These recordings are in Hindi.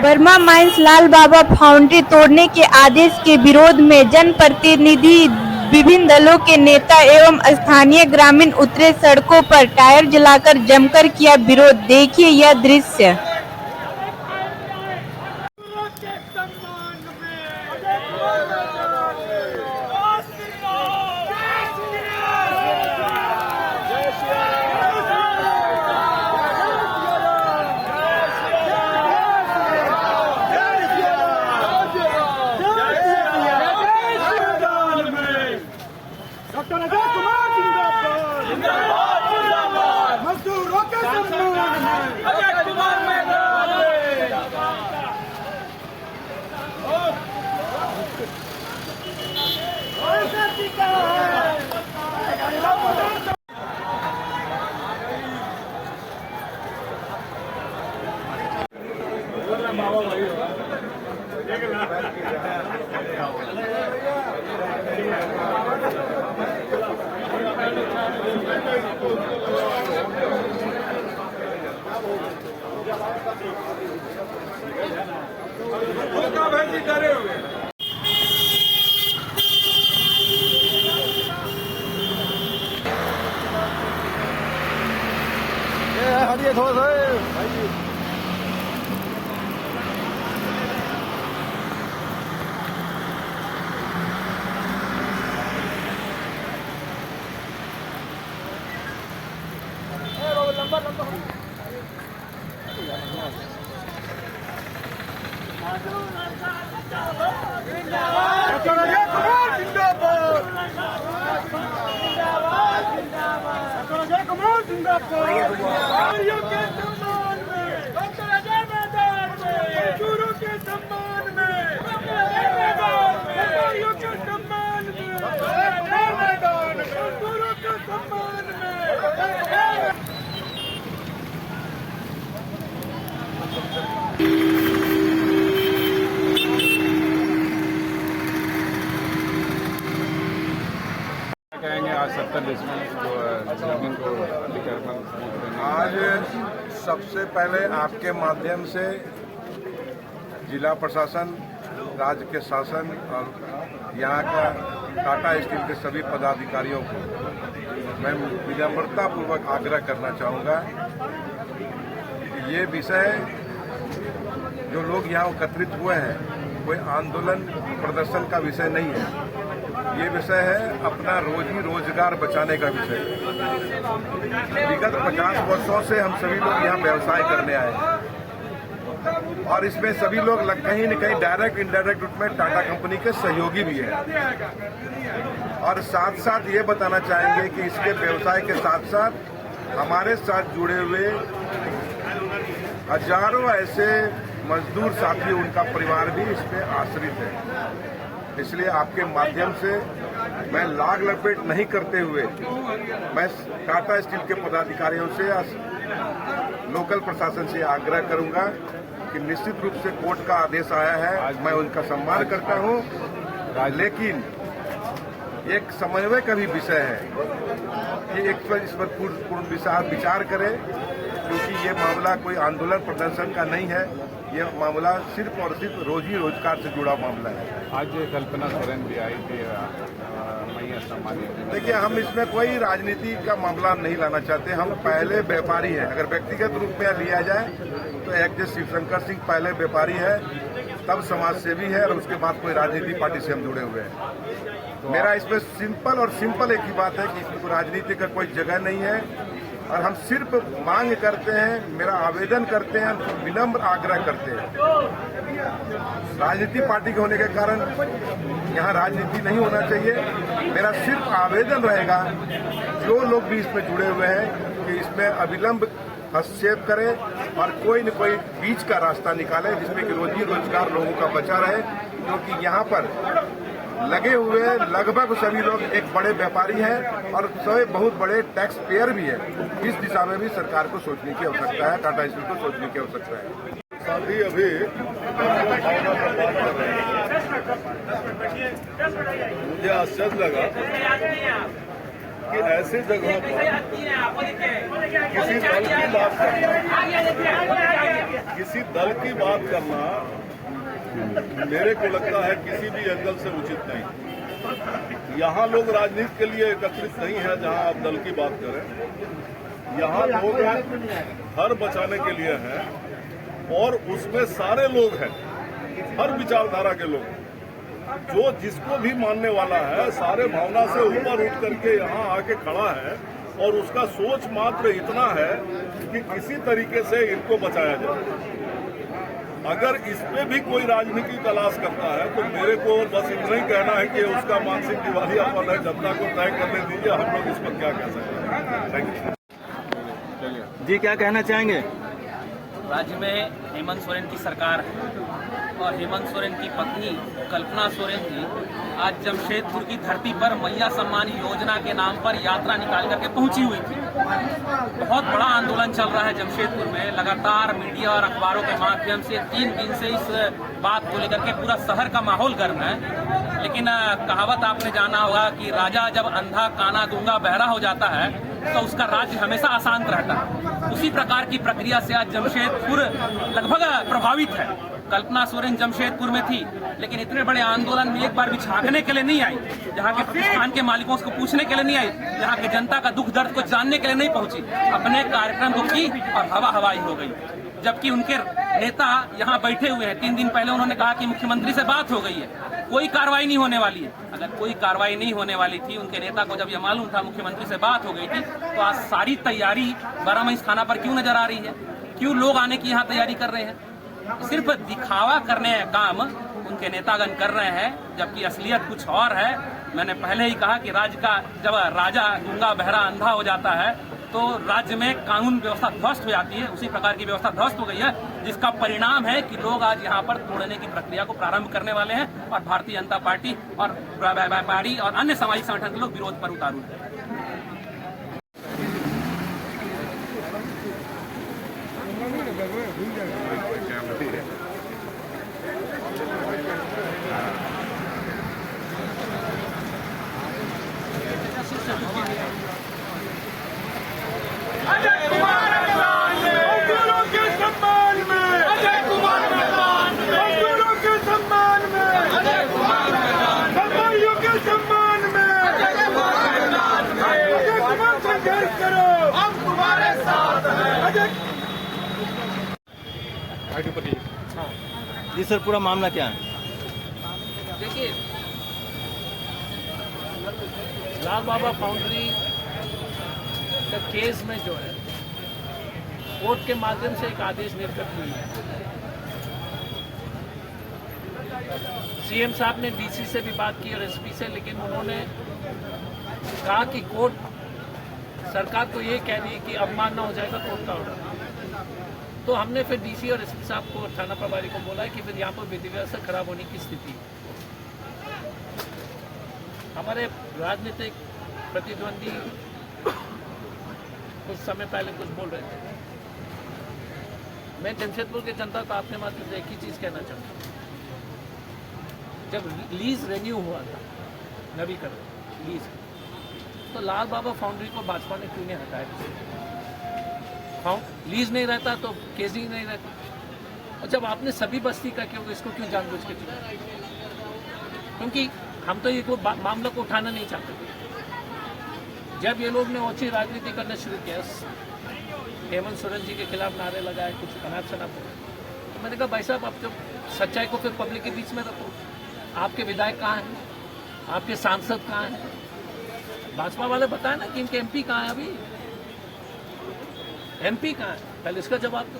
वर्मा माइंस लाल बाबा फाउंड्री तोड़ने के आदेश के विरोध में जनप्रतिनिधि, विभिन्न दलों के नेता एवं स्थानीय ग्रामीण उतरे सड़कों पर, टायर जलाकर जमकर किया विरोध। देखिए यह दृश्य। हटिए थोड़ा सा कहेंगे आज 70 डिसमिल जो जमीन को अतिक्रमण आज सबसे पहले आपके माध्यम से जिला प्रशासन, राज्य के शासन और यहाँ का टाटा स्टील के सभी पदाधिकारियों को मैं विनम्रता पूर्वक आग्रह करना चाहूँगा कि ये विषय जो लोग यहाँ एकत्रित हुए हैं कोई आंदोलन प्रदर्शन का विषय नहीं है। ये विषय है अपना रोजी रोजगार बचाने का विषय। विगत 50 वर्षों से हम सभी लोग यहाँ व्यवसाय करने आए हैं और इसमें सभी लोग कहीं न कहीं डायरेक्ट इनडायरेक्ट रूप में टाटा कंपनी के सहयोगी भी हैं। और साथ साथ ये बताना चाहेंगे कि इसके व्यवसाय के साथ साथ हमारे साथ जुड़े हुए हजारों ऐसे मजदूर साथी, उनका परिवार भी इसमें आश्रित है। इसलिए आपके माध्यम से मैं लाग लपेट नहीं करते हुए मैं टाटा स्टील के पदाधिकारियों से या लोकल प्रशासन से आग्रह करूंगा कि निश्चित रूप से कोर्ट का आदेश आया है, आज मैं उनका सम्मान करता हूं, लेकिन एक समन्वय का भी विषय है कि एक इस पर पूर्ण विचार करें, क्योंकि ये मामला कोई आंदोलन प्रदर्शन का नहीं है। ये मामला सिर्फ और सिर्फ रोजी रोजगार से जुड़ा मामला है। आज कल्पना सोरेन भी आई थी मैया सम्मानित। देखिए, हम इसमें कोई राजनीति का मामला नहीं लाना चाहते। हम पहले व्यापारी हैं। अगर व्यक्तिगत रूप में लिया जाए तो एक जो शिवशंकर सिंह पहले व्यापारी है, तब समाज सेवी है और उसके बाद कोई राजनीतिक पार्टी से हम जुड़े हुए हैं। मेरा इसमें सिंपल एक ही बात है कि इसमें कोई राजनीति का कोई जगह नहीं है और हम सिर्फ मांग करते हैं, मेरा आवेदन करते हैं, विनम्र आग्रह करते हैं। राजनीति पार्टी के होने के कारण यहाँ राजनीति नहीं होना चाहिए। मेरा सिर्फ आवेदन रहेगा जो लोग भी इसमें जुड़े हुए हैं कि इसमें अविलंब हस्तक्षेप करें और कोई न कोई बीच का रास्ता निकाले जिसमें कि रोजी रोजगार लोगों का बचा रहे, क्योंकि यहाँ पर लगे हुए लगभग सभी लोग एक बड़े व्यापारी हैं और सभी बहुत बड़े टैक्स पेयर भी है। इस दिशा में भी सरकार को सोचने की आवश्यकता है, टाटा स्टील को सोचने की आवश्यकता है। साथी अभी मुझे आश्चर्य लगा कि ऐसे जगहों पर किसी दल की बात करना मेरे को लगता है किसी भी एंगल से उचित नहीं। यहाँ लोग राजनीति के लिए एकत्रित नहीं है जहाँ आप दल की बात करें। यहाँ लोग घर बचाने के लिए हैं और उसमें सारे लोग हैं, हर विचारधारा के लोग, जो जिसको भी मानने वाला है सारे भावना से ऊपर उठ करके यहाँ आके खड़ा है और उसका सोच मात्र इतना है कि किसी तरीके से इनको बचाया जाए। अगर इस पे भी कोई राजनीति तलाश करता है तो मेरे को बस इतना ही कहना है कि उसका मानसिक दिवालियापन है, जनता को तय करने दीजिए, हम लोग इस पर क्या कह सकते हैं। थैंक यू जी, क्या कहना चाहेंगे? राज्य में हेमंत सोरेन की सरकार है और हेमंत सोरेन की पत्नी कल्पना सोरेन जी आज जमशेदपुर की धरती पर मैया सम्मान योजना के नाम पर यात्रा निकाल करके पहुंची हुई थी। बहुत बड़ा आंदोलन चल रहा है जमशेदपुर में, लगातार मीडिया और अखबारों के माध्यम से 3 दिन से इस बात को लेकर के पूरा शहर का माहौल गर्म है। लेकिन कहावत आपने जाना होगा कि राजा जब अंधा, काना, गूंगा, बहरा हो जाता है तो उसका राज्य हमेशा अशांत रहता है। उसी प्रकार की प्रक्रिया से आज जमशेदपुर लगभग प्रभावित है। कल्पना सोरेन जमशेदपुर में थी, लेकिन इतने बड़े आंदोलन में एक बार भी झांकने के लिए नहीं आई, जहाँ के प्रतिष्ठान के मालिकों को पूछने के लिए नहीं आई, जहाँ के जनता का दुख दर्द को जानने के लिए नहीं पहुंची। अपने कार्यक्रम को की और हवा हवाई हो गई। जबकि उनके नेता यहाँ बैठे हुए हैं। 3 दिन पहले उन्होंने कहा कि मुख्यमंत्री से बात हो गई है, कोई कार्रवाई नहीं होने वाली है। अगर कोई कार्रवाई नहीं होने वाली थी, उनके नेता को जब यह मालूम था मुख्यमंत्री से बात हो गई थी, तो आज सारी तैयारी 12 मई थाना पर क्यों नजर आ रही है? क्यों लोग आने की यहाँ तैयारी कर रहे हैं? सिर्फ दिखावा करने का काम उनके नेतागण कर रहे हैं, जबकि असलियत कुछ और है। मैंने पहले ही कहा कि राज्य का जब राजा गूंगा, बहरा, अंधा हो जाता है तो राज्य में कानून व्यवस्था ध्वस्त हो जाती है। उसी प्रकार की व्यवस्था ध्वस्त हो गई है, जिसका परिणाम है कि लोग आज यहाँ पर तोड़ने की प्रक्रिया को प्रारंभ करने वाले हैं और भारतीय जनता पार्टी और व्यापारी और अन्य सामाजिक संगठन के लोग विरोध पर उतारू हैं। जी सर, पूरा मामला क्या है? देखिए, लाल बाबा फाउंड्री का केस में जो है कोर्ट के माध्यम से एक आदेश निर्गत हुई है। सीएम साहब ने डीसी से भी बात की और एसपी से, लेकिन उन्होंने कहा कि कोर्ट सरकार को ये कह रही है कि अवमानना हो जाएगा कोर्ट का ऑर्डर। तो हमने फिर डीसी और एसपी साहब को, थाना प्रभारी को बोला कि फिर यहाँ पर विधि व्यवस्था खराब होने की स्थिति है। हमारे राजनीतिक प्रतिद्वंदी कुछ समय पहले कुछ बोल रहे थे। मैं जमशेदपुर के जनता को आपके माध्यम से एक ही चीज कहना चाहता हूँ, जब लीज रेन्यू हुआ था, नवीकरण लीज, तो लाल बाबा फाउंड्री को भाजपा ने क्यों नहीं हटाया? लीज नहीं रहता तो केस ही नहीं रहता। और जब आपने सभी बस्ती का क्यों, इसको क्यों जानबूझ के चुना? क्योंकि हम तो ये को मामला को उठाना नहीं चाहते। जब ये लोग ने ओछी राजनीति करना शुरू किया, हेमंत सोरेन जी के खिलाफ नारे लगाए, कुछ अनाप शनाप हो, तो मैंने कहा भाई साहब, आप जब सच्चाई को फिर पब्लिक के बीच में रखो। आपके विधायक कहाँ हैं? आपके सांसद कहाँ हैं? भाजपा वाले बताए ना कि इनके एमपी कहाँ है? अभी एमपी कहाँ है? पहले इसका जवाब दो।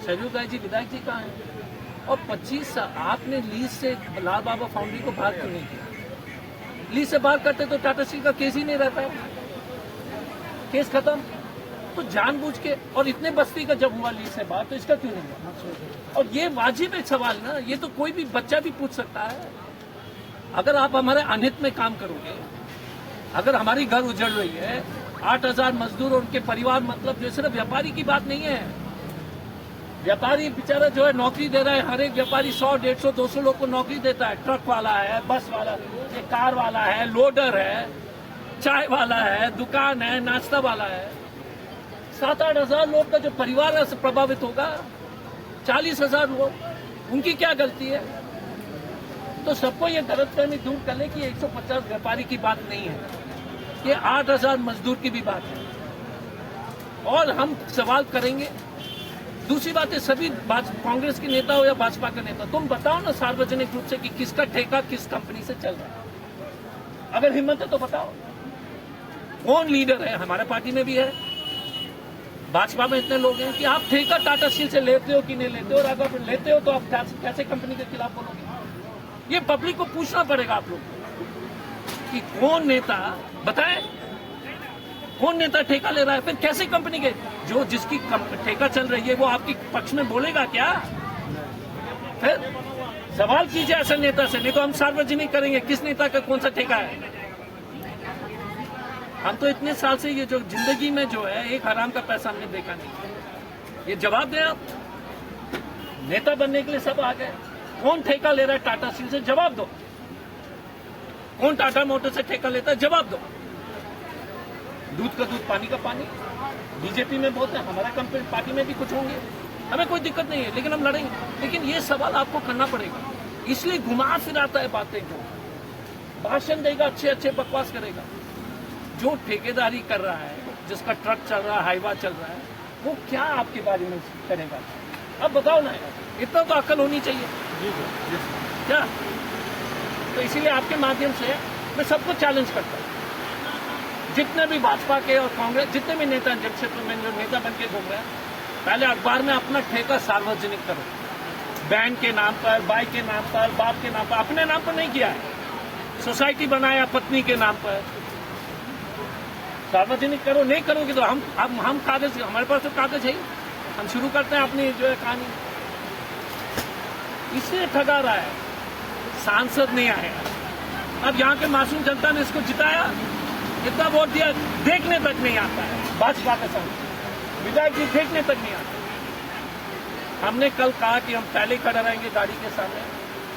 सरयू गाय जी, विधायक जी कहाँ हैं? और 25 आपने लीज से लाल बाबा फाउंड्री को बाहर क्यों नहीं किया? लीज से बाहर करते तो टाटा स्टील का केस ही नहीं रहता, केस खत्म। तो जानबूझ के, और इतने बस्ती का जब हुआ लीज से बाहर, तो इसका क्यों नहीं हुआ? और ये वाजिब एक सवाल ना, ये तो कोई भी बच्चा भी पूछ सकता है। अगर आप हमारे अनहित में काम करोगे, अगर हमारी घर उजड़ रही है, 8,000 मजदूर और उनके परिवार, मतलब जो सिर्फ व्यापारी की बात नहीं है। व्यापारी बेचारा जो है नौकरी दे रहा है, हर एक व्यापारी 100, 150, 200 लोग को नौकरी देता है। ट्रक वाला है, बस वाला, कार वाला है, लोडर है, चाय वाला है, दुकान है, नाश्ता वाला है, 7-8 हजार लोग का जो परिवार है से प्रभावित होगा। 40,000 लोग, उनकी क्या गलती है? तो सबको ये गलतफहमी दूर कर ले कि 150 व्यापारी की बात नहीं है, ये 8,000 मजदूर की भी बात है। और हम सवाल करेंगे। दूसरी बात है, सभी कांग्रेस के नेता हो या भाजपा का नेता, तुम बताओ ना सार्वजनिक रूप से कि किसका ठेका किस कंपनी से चल रहा है। अगर हिम्मत है तो बताओ कौन लीडर है। हमारे पार्टी में भी है, भाजपा में इतने लोग हैं कि आप ठेका टाटा स्टील से लेते हो कि नहीं लेते हो, और अगर लेते हो तो आप कैसे कंपनी के खिलाफ बोलोगे? ये पब्लिक को पूछना पड़ेगा आप लोग कि कौन नेता बताए, कौन नेता ठेका ले रहा है, फिर कैसे कंपनी के जो जिसकी ठेका चल रही है वो आपके पक्ष में बोलेगा क्या? फिर सवाल कीजिए ऐसे नेता से, नहीं तो हम सार्वजनिक करेंगे किस नेता का कौन सा ठेका है। हम तो इतने साल से ये जो जिंदगी में जो है एक हराम का पैसा हमने देखा नहीं। ये जवाब दें आप, नेता बनने के लिए सब आ गए। कौन ठेका ले रहा है टाटा स्टील से, जवाब दो। कौन टाटा मोटर से ठेका लेता है, जवाब दो। दूध का दूध पानी का पानी। बीजेपी में बहुत है, हमारे कंपनी पार्टी में भी कुछ होंगे, हमें कोई दिक्कत नहीं है, लेकिन हम लड़ेंगे। लेकिन ये सवाल आपको करना पड़ेगा, इसलिए घुमा फिराता है बातें, जो भाषण देगा अच्छे अच्छे बकवास करेगा। जो ठेकेदारी कर रहा है, जिसका ट्रक चल रहा है, हाईवा चल रहा है, वो क्या आपके बारे में करेगा? अब बताओ ना यार, इतना तो अक्ल होनी चाहिए क्या? तो इसीलिए आपके माध्यम से मैं सबको चैलेंज करता हूँ, जितने भी भाजपा के और कांग्रेस जितने भी नेता जमशेदपुर में जो नेता बन के घूम रहे हैं, पहले अखबार में अपना ठेका सार्वजनिक करो। बहन के नाम पर, भाई के नाम पर, बाप के नाम पर, अपने नाम पर नहीं किया है। सोसाइटी बनाया पत्नी के नाम पर, सार्वजनिक करो। नहीं करोगे तो हम कागज, हमारे पास तो कागज है ही, हम शुरू करते हैं अपनी जो है कहानी। इसलिए ठगा रहा है, सांसद नहीं आया। अब यहाँ के मासूम जनता ने इसको जिताया, इतना वोट दिया, देखने तक नहीं आता है। भाजपा का सांसद विधायक जी देखने तक नहीं आता। हमने कल कहा कि हम पहले खड़े रहेंगे गाड़ी के सामने,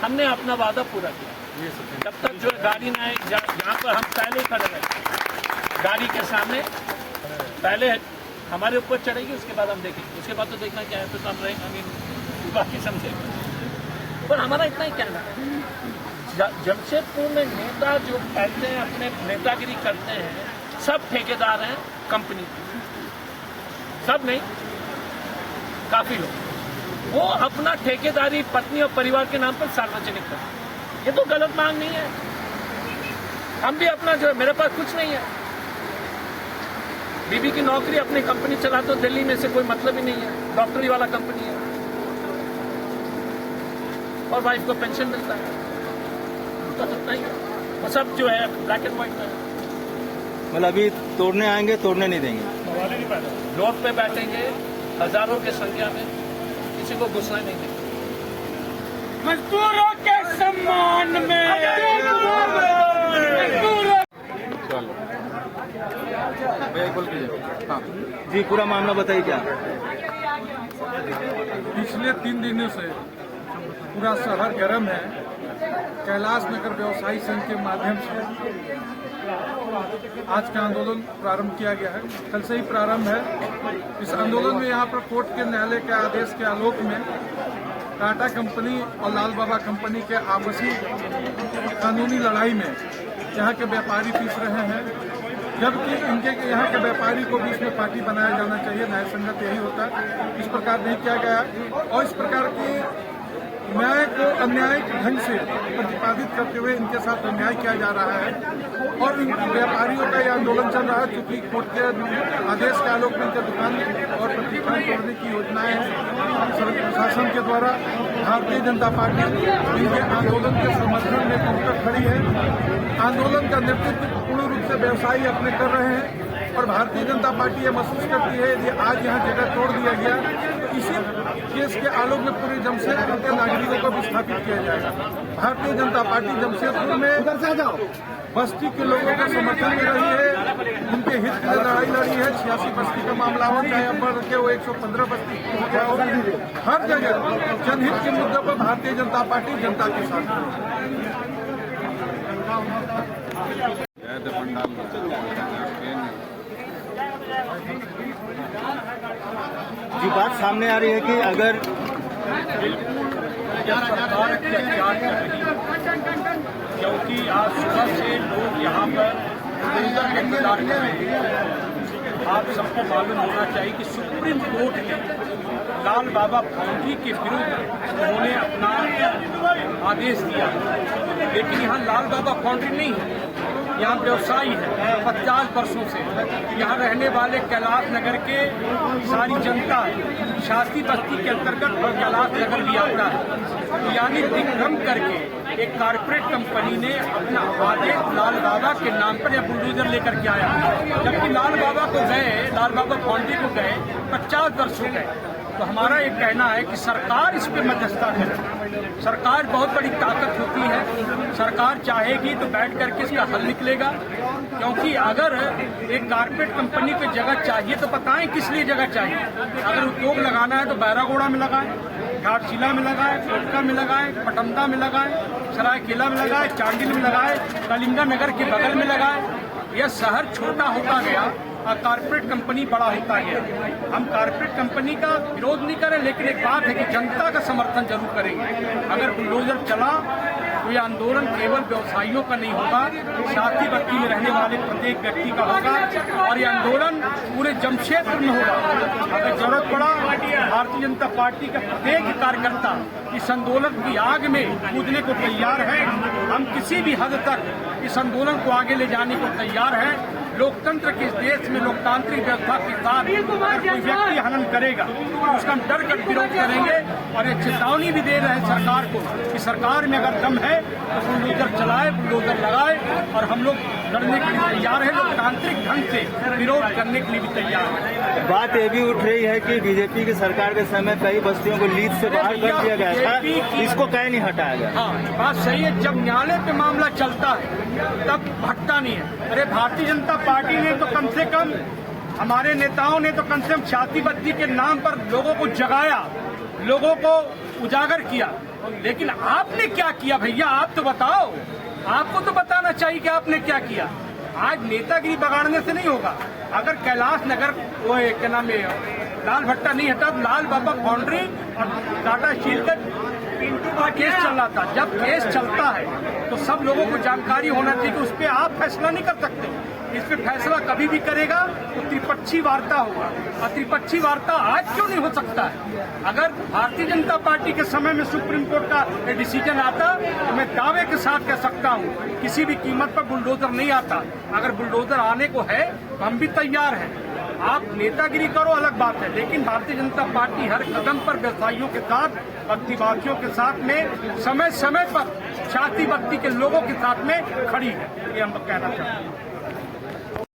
हमने अपना वादा पूरा किया। जब तक जो है गाड़ी ना आए, यहाँ पर हम पहले खड़े रहेंगे गाड़ी के सामने, पहले हमारे ऊपर चढ़ेगी, उसके बाद हम देखेंगे। उसके बाद तो देखना क्या है, तो हम रहेंगे, बाकी समझेंगे। पर हमारा इतना ही कहना है, जमशेदपुर में नेता जो कहते हैं अपने नेतागिरी करते हैं, सब ठेकेदार हैं कंपनी, सब नहीं, काफी लोग, वो अपना ठेकेदारी पत्नी और परिवार के नाम पर सार्वजनिक करते। ये तो गलत मांग नहीं है। हम भी अपना जो है, मेरे पास कुछ नहीं है, बीबी की नौकरी, अपनी कंपनी चलाते हो दिल्ली में, से कोई मतलब ही नहीं है, डॉक्टरी वाला कंपनी है, और वाइफ को पेंशन मिलता है, तो इतना ही है। वो सब जो है ब्लैक एंड व्हाइट में है। मतलब अभी तोड़ने आएंगे, तोड़ने नहीं देंगे, रोड पे बैठेंगे हजारों की संख्या में, किसी को घुसना नहीं देंगे। मजदूरों के सम्मान में चलो भैया बोल कीजिए। हाँ जी, पूरा मामला बताइए क्या? पिछले 3 दिनों से पूरा शहर गर्म है। कैलाश नगर व्यवसायी संघ के माध्यम से आज का आंदोलन प्रारंभ किया गया है, कल से ही प्रारंभ है। इस आंदोलन में यहाँ पर कोर्ट के न्यायालय के आदेश के आलोक में टाटा कंपनी और लाल बाबा कंपनी के आपसी कानूनी लड़ाई में यहाँ के व्यापारी पीस रहे हैं, जबकि इनके यहाँ के व्यापारी को भी इसमें पार्टी बनाया जाना चाहिए। न्याय संगत यही होता है, इस प्रकार नहीं किया गया और इस प्रकार की न्याय को अन्यायिक ढंग से प्रतिपादित करते हुए इनके साथ अन्याय किया जा रहा है। और इन व्यापारियों का यह आंदोलन चल रहा है क्योंकि कोर्ट के आदेश के आलोक में इनके दुकान और प्रतिष्ठान तोड़ने की योजनाएं प्रशासन के द्वारा। भारतीय जनता पार्टी इनके आंदोलन के समर्थन में पहुंचकर खड़ी है। आंदोलन का नेतृत्व पूर्ण रूप से व्यवसायी अपने कर रहे हैं और भारतीय जनता पार्टी ये महसूस करती है यदि आज यहाँ जगह तोड़ दिया गया तो इसी केस के आलोक में पूरे जमशेदपुर के नागरिकों को विस्थापित किया जाएगा। भारतीय जनता पार्टी जमशेदपुर में बस्ती के लोगों के समर्थन में रही है, उनके हित के लिए लड़ाई लड़ी है। 86 बस्ती का मामला हो चाहे अब बढ़ के वो 115 बस्ती हो गया हो, हर जगह जनहित के मुद्दे पर भारतीय जनता पार्टी जनता के साथ है। पंडाल जो बात सामने आ रही है कि अगर सरकार अत्याचार कर रही है, क्योंकि आज सुबह से लोग यहाँ पर इंतजार कर रहे हैं। आप सबको मालूम होना चाहिए कि सुप्रीम कोर्ट ने लाल बाबा फाउंड्री के विरुद्ध उन्होंने अपना आदेश दिया, लेकिन यहाँ लाल बाबा फाउंड्री नहीं है, यहाँ व्यवसायी है 50 वर्षों से। यहाँ रहने वाले कैलाश नगर के सारी जनता है, शास्त्री बस्ती के अंतर्गत कैलाश नगर भी आता है। यानी दिग्भ्रम करके एक कारपोरेट कंपनी ने अपना आदेश लाल बाबा के नाम पर या बुलडोजर लेकर के आया, जबकि लाल बाबा फाउंड्री को गए 50 वर्ष हो गए। तो हमारा एक कहना है कि सरकार इस पे मध्यस्थता करे। सरकार बहुत बड़ी ताकत होती है, सरकार चाहेगी तो बैठ करके इसका हल निकलेगा। क्योंकि अगर एक कारपोरेट कंपनी को जगह चाहिए तो बताएं किस लिए जगह चाहिए। अगर उद्योग लगाना है तो बैरागोड़ा में लगाएं, घाटशिला में लगाएं, कोटका में लगाएं, पटंदा में लगाएं, सरायकेला में लगाएं, चांडिल में लगाएं, कलिंगा नगर के बगल में लगाएं। यह शहर छोटा होता गया और कारपोरेट कंपनी बड़ा होता गया। हम कारपोरेट कंपनी का विरोध नहीं करें, लेकिन एक बात है कि जनता का समर्थन जरूर करेंगे। अगर बुलडोजर चला तो यह आंदोलन केवल व्यवसायियों का नहीं होगा, शास्त्री बस्ती में रहने वाले प्रत्येक व्यक्ति का होगा और यह आंदोलन पूरे जमशेदपुर में होगा। अगर जरूरत पड़ा भारतीय जनता पार्टी का प्रत्येक कार्यकर्ता इस आंदोलन की आग में कूदने को तैयार है। हम किसी भी हद तक इस आंदोलन को आगे ले जाने को तैयार है। लोकतंत्र के इस देश में लोकतांत्रिक व्यवस्था के साथ अगर कोई व्यक्ति हनन करेगा तो उसका हम डर कर विरोध करेंगे और एक चेतावनी भी दे रहे हैं सरकार को कि सरकार में अगर दम है तो बुलडोजर चलाए, बुलडोजर लगाए और हम लोग लड़ने के लिए तैयार है, लोकतांत्रिक ढंग से विरोध करने के लिए भी तैयार है। बात ये भी उठ रही है कि बीजेपी की सरकार के समय कई बस्तियों को लीज से बाहर कर दिया गया था, इसको कहीं नहीं हटाया गया। हाँ, बात सही है। जब न्यायालय पे मामला चलता है तब हटता नहीं है। अरे भारतीय जनता पार्टी ने तो कम से कम, हमारे नेताओं ने तो कम से कम शास्त्री बस्ती के नाम पर लोगों को जगाया, लोगों को उजागर किया। लेकिन आपने क्या किया भैया, आप तो बताओ। आपको तो बताना चाहिए कि आपने क्या किया। आज नेतागिरी बगाड़ने से नहीं होगा। अगर कैलाश नगर वो क्या नाम है लाल भट्टा नहीं हटा, लाल बाबा फाउंड्री और टाटा स्टील का केस चल रहा था। जब केस चलता है तो सब लोगों को जानकारी होना चाहिए कि उस पर आप फैसला नहीं कर सकते। इस पे फैसला कभी भी करेगा तो त्रिपक्षीय वार्ता होगा, और त्रिपक्षीय वार्ता आज क्यों नहीं हो सकता है। अगर भारतीय जनता पार्टी के समय में सुप्रीम कोर्ट का डिसीजन आता तो मैं दावे के साथ कह सकता हूँ किसी भी कीमत पर बुलडोजर नहीं आता। अगर बुलडोजर आने को है तो हम भी तैयार हैं। आप नेतागिरी करो अलग बात है, लेकिन भारतीय जनता पार्टी हर कदम पर व्यवसायियों के साथ, बस्तीवासियों के साथ में, समय समय पर शास्त्री बस्ती के लोगों के साथ में खड़ी है। ये हम कहना चाहते हैं।